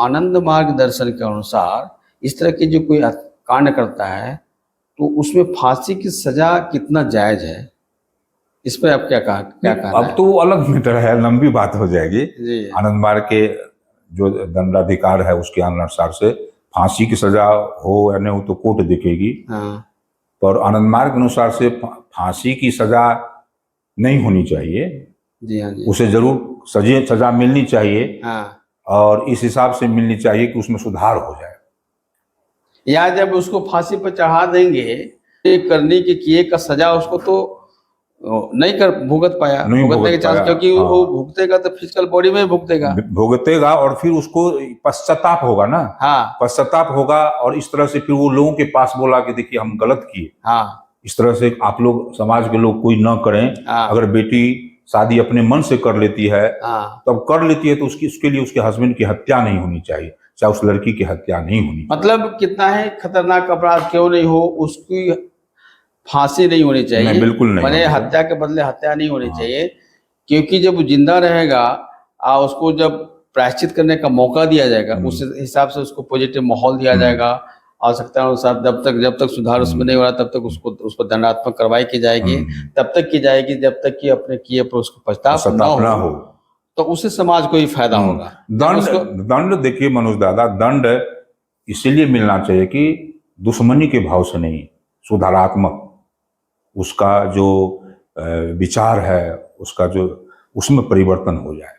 आनंद मार्ग दर्शन के अनुसार इस तरह की जो कोई कांड करता है तो उसमें फांसी की सजा कितना जायज है, इस पर आप क्या कहना अब है? तो वो अलग मैटर है, लंबी बात हो जाएगी। जी आनंद मार्ग के जो दंडाधिकार है उसके अनुसार से फांसी की सजा हो या नहीं हो तो कोर्ट देखेगी। हाँ पर आनंद मार्ग के अनुसार से फांसी की सजा नहीं होनी चाहिए, जी हाँ जी उसे जरूर सजा मिलनी चाहिए हाँ। और इस हिसाब से मिलनी चाहिए कि उसमें सुधार हो जाए। या जब उसको फांसी पर चढ़ा देंगे, ये करने के किए का सजा उसको तो नहीं कर भुगत पाया, नहीं भुगतने के भुगत चांस, पाया, क्योंकि हाँ। वो भुगतेगा तो फिजिकल बॉडी में ही भुगतेगा। भुगतेगा और फिर उसको पश्चाताप होगा ना। हाँ पश्चाताप होगा और इस तरह से फिर वो लोगों के पास बोला कि देखिए हम गलत किए। हाँ इस तरह से आप लोग समाज के लोग कोई न करें। हाँ अगर बेटी शादी अपने मन से कर लेती है हाँ। तब कर लेती है तो उसके लिए उसके हस्बैंड की हत्या नहीं होनी चाहिए, चाहे उस लड़की की हत्या नहीं होनी चाहिए। मतलब कितना है खतरनाक अपराध क्यों नहीं हो, उसकी फांसी नहीं होनी चाहिए। नहीं, बिल्कुल नहीं माने होनी चाहिए। हत्या के बदले हत्या नहीं होनी हाँ। चाहिए, क्योंकि जब वो जिंदा रहेगा उसको जब प्रायश्चित करने का मौका दिया जाएगा, उस हिसाब से उसको पॉजिटिव माहौल दिया जाएगा। आवश्यकता अनुसार जब तक सुधार उसमें नहीं हो रहा तब तक उस पर दंडात्मक कार्रवाई की जाएगी। तब तक की जाएगी जब तक कि अपने किए पर उसको पछतावा न हो, तो उससे समाज को ही फायदा होगा। दंड देखिए मनोज दादा, दंड इसीलिए मिलना चाहिए कि दुश्मनी के भाव से नहीं, सुधारात्मक उसका जो विचार है उसका जो उसमें परिवर्तन हो जाए।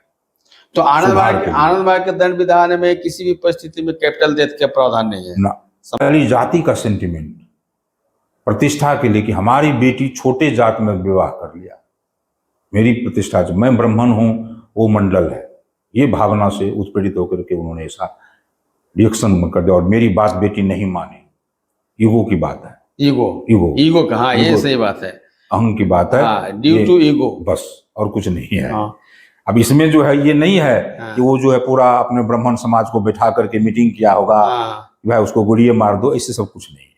तो आनंद मार्ग के दंड विधान में किसी भी परिस्थिति में कैपिटल डेथ का प्रावधान नहीं है ना। पहली जाति का सेंटिमेंट प्रतिष्ठा के लिए कि हमारी बेटी छोटे जात में विवाह कर लिया, मेरी प्रतिष्ठा जो मैं ब्राह्मण हूं वो मंडल है, ये भावना से उत्प्रेरित होकर के उन्होंने ऐसा रिएक्शन कर दिया और मेरी बात बेटी नहीं मानी। ईगो की बात है। ईगो कहाँ, ये सही बात है, अहंग की बात है, ड्यू टू ईगो, बस और कुछ नहीं है। अब इसमें जो है ये नहीं है कि वो जो है पूरा अपने ब्राह्मण समाज को बैठा करके मीटिंग किया होगा भाई उसको गोलिये मार दो, ऐसे सब कुछ नहीं है।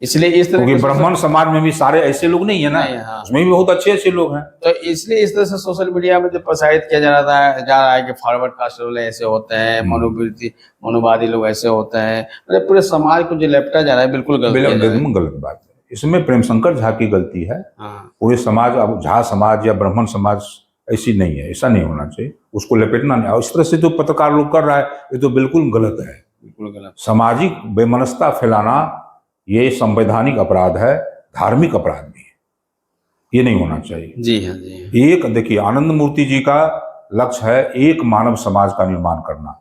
इसलिए इस तरह क्योंकि ब्राह्मण समाज में भी सारे ऐसे लोग नहीं है ना, उसमें भी बहुत अच्छे लोग हैं। तो इसलिए इस तरह से सोशल मीडिया में जो प्रसारित किया जा रहा है कि फॉरवर्ड कास्ट वाले ऐसे होते हैं, मनोवादी लोग ऐसे होते हैं, मतलब पूरे समाज को जो लपटा जा रहा है, बिल्कुल गलत बात है। इसमें प्रेम शंकर झा की गलती है। पूरे समाज, अब झा समाज या ब्राह्मण समाज ऐसी नहीं है, ऐसा नहीं होना चाहिए, उसको लपेटना नहीं। और इस तरह से जो पत्रकार लोग कर रहा है ये तो बिल्कुल गलत है, बिल्कुल गलत। सामाजिक बेमनस्ता फैलाना ये संवैधानिक अपराध है, धार्मिक अपराध भी है, ये नहीं होना चाहिए। जी हाँ जी। एक देखिए आनंद मूर्ति जी का लक्ष्य है एक मानव समाज का निर्माण करना।